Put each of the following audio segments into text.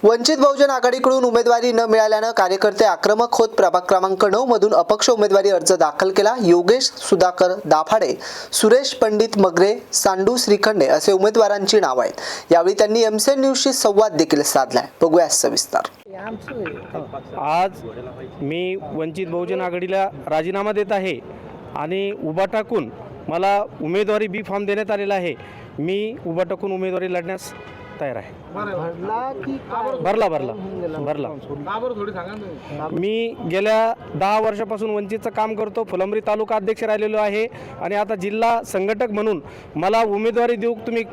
वंचित बहुजन आघाडीकडून उमेदवारी न मिळाल्याने कार्यकर्ते आक्रमक होत प्रभाग क्रमांक 9 मधून अपक्ष उमेदवारी अर्ज दाखल केला। योगेश सुधाकर दाफाडे, सुरेश पंडित मगरे, सांडू श्रीखंडे असे उमेदवारांची नाव आहेत। यावेळी त्यांनी एमसीएन न्यूजशी संवाद देखील साधलाय। बघूया सविस्तर। आज मी वंचित बहुजन आघाडीला राजीनामा देत आहे आणि उभा टाकून मला उमेदवारी बी फॉर्म देण्यात आलेला आहे। मी उभा टाकून उमेदवारी लढण्यास तयार आहे। भरला मी गेल्या 10 वर्षापासून वंचितचं काम करतो। फुलंब्री तालुका अध्यक्ष राहिलेलो आहे आणि आता जिल्हा संघटक म्हणून मला उमेदवारी देऊ, तुम्ही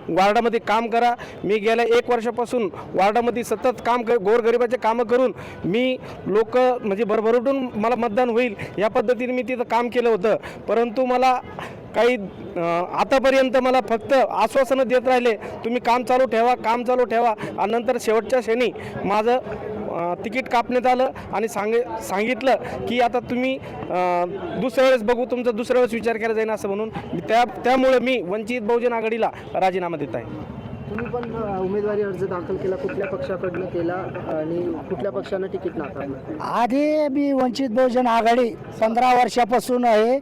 वार्डामध्ये काम करा। मी गेल्या 1 वर्षापासून वार्डामध्ये सतत काम गोरगरिबाचे कामं करून मी लोक म्हणजे भरभरून मला मतदान होईल या पद्धतीने मी तिथं काम केलं होतं। परंतु मला काही आतापर्यंत मला फक्त आश्वासनं देत राहिले, तुम्ही काम चालू ठेवा आणि नंतर शेवटच्या क्षणी माझं तिकीट कापण्यात आलं आणि सांगितलं की आता तुम्ही दुसऱ्या वेळेस बघू, तुमचा दुसऱ्या वेळेस विचार केला जाईल असं म्हणून त्यामुळे मी वंचित बहुजन आघाडीला राजीनामा देत आहे। तुम्ही पण उमेदवारी अर्ज दाखल केला, कुठल्या पक्षाकडनं केला आणि कुठल्या पक्षानं तिकीट नाकारलं? आधी मी वंचित बहुजन आघाडी 15 वर्षापासून आहे।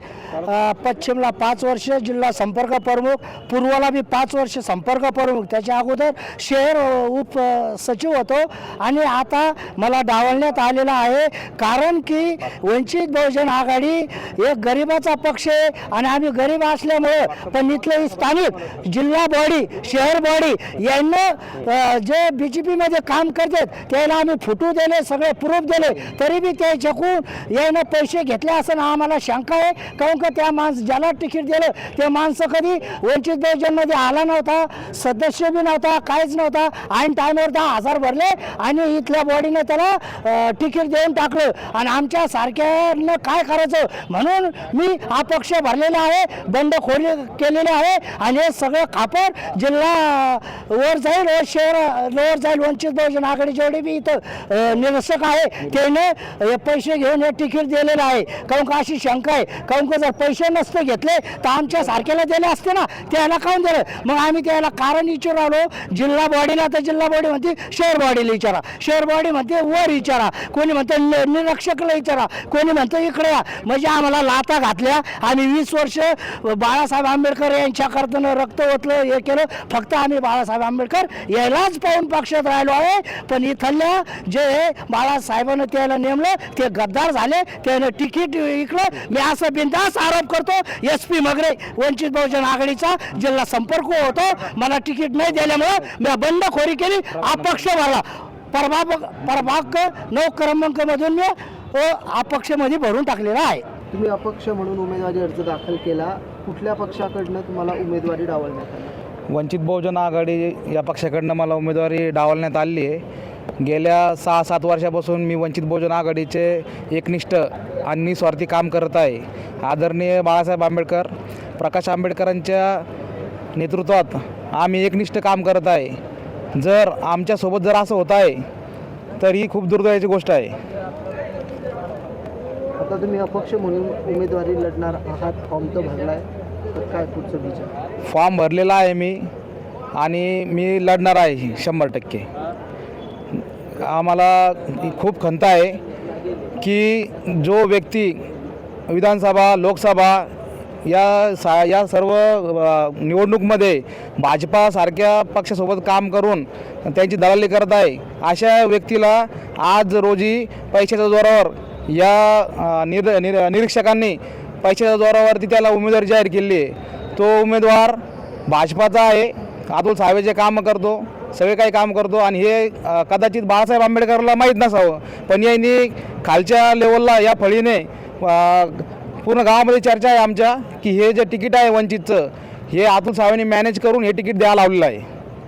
पश्चिमला 5 वर्ष जिल्हा संपर्क प्रमुख, पूर्वला मी 5 वर्ष संपर्क प्रमुख, त्याच्या अगोदर शहर उप सचिव होतो आणि आता मला डावलण्यात आलेला आहे। कारण की वंचित बहुजन आघाडी एक गरिबाचा पक्ष आहे आणि आम्ही गरीब असल्यामुळे पण इथले स्थानिक जिल्हा बॉडी, शहर बॉडी यांना जे BJP मध्ये काम करतात त्याला आम्ही फोटो दिले, सगळे प्रूफ दिले, तरी बी ते चकून यानं पैसे घेतले असं आम्हाला शंका आहे। कारण का त्या ज्याला तिकीट दिलं ते माणसं कधी वंचित बहुजनमध्ये आला नव्हता, सदस्य बी नव्हता, काहीच नव्हता। ऐन टायमावर 10,000 भरले आणि इथल्या बॉडीने त्याला तिकीट देऊन टाकलं आणि आमच्या सारख्यानं काय करायचं म्हणून मी हा पक्ष भरलेला आहे, बंडखोरी केलेली आहे आणि हे सगळं खापर जिल्हा वर जाईल व शहर लोवर जाईल। वंचित बहुजन आघाडी जेवढे बी इथं निरसक आहे त्याने पैसे घेऊन हे तिकीट दिलेलं आहे। काहून का अशी शंका आहे, काहून का जर पैसे नसते घेतले तर आमच्या सारख्याला दिले असते ना, त्याला काहून दिलं? मग आम्ही त्याला कारण विचारू आलो जिल्हा बॉडीला, तर जिल्हा बॉडी म्हणते शहर बॉडीला विचारा, शहर बॉडी म्हणते वर विचारा, कोणी म्हणतं निरीक्षकला विचारा, कोणी म्हणतं इकडे या। म्हणजे आम्हाला लाथा घातल्या। आम्ही 20 वर्ष बाळासाहेब आंबेडकर यांच्याकरता रक्त ओतलं, हे केलं, फक्त आम्ही बाळासाहेब आंबेडकर यालाच पाहून पक्षात राहिलो आहे। पण इथल्या जे बाळासाहेबांना त्याला नेमलं ते गद्दार झाले, त्यानं तिकीट इकडं। मी असं बिनधास्त आरोप करतो, SP मगरे वंचित बहुजन आघाडीचा जिल्हा संपर्क होतो, मला तिकीट नाही दिल्यामुळे मी बंडखोरी केली, अपक्ष भरला। प्रभाग 9 क्रमांक मधून मी अपक्षमध्ये भरून टाकलेला आहे। तुम्ही अपक्ष म्हणून उमेदवारी अर्ज दाखल केला, कुठल्या पक्षाकडनं तुम्हाला उमेदवारी डावलण्यात आली? वंचित बहुजन आघाडी या पक्षाकडनं मला उमेदवारी डावलण्यात आली आहे। गेल्या 6-7 वर्षापासून मी वंचित बहुजन आघाडीचे एकनिष्ठ आणि निस्वार्थी काम करत आहे। आदरणीय बाळासाहेब आंबेडकर, प्रकाश आंबेडकरांच्या नेतृत्वात आम्ही एकनिष्ठ काम करत आहे। जर आमच्यासोबत जर असं होत आहे तर ही खूप दुर्दैवाची गोष्ट आहे। आता तुम्ही अपक्ष म्हणून उमेदवारी लढणार आहात, फॉर्म तर भरलाय, तर काय पुढचं विचार? फॉर्म भरलेला आहे मी आणि मी लढणार आहे 100%। आम्हाला खूप खंत आहे की जो व्यक्ती विधानसभा, लोकसभा या सर्व निवडणूकमध्ये भाजपासारख्या पक्षासोबत काम करून त्यांची दलाली करत आहे, अशा व्यक्तीला आज रोजी पैशाच्या जोरावर या निरीक्षकांनी पैशाच्या जोरावरती त्याला उमेदवारी जाहीर केली आहे। तो उमेदवार भाजपाचा आहे, अतुल साहेबांचे कामं करतो, सगळे काही काम करतो आणि हे कदाचित बाळासाहेब आंबेडकरला माहीत नसावं, पण यांनी खालच्या लेवलला या फळीने पूर्ण गावामध्ये चर्चा आहे आमच्या की हे जे तिकीट आहे वंचितचं, हे अतुल साहेबांनी मॅनेज करून हे तिकीट द्यायला लावलेलं आहे।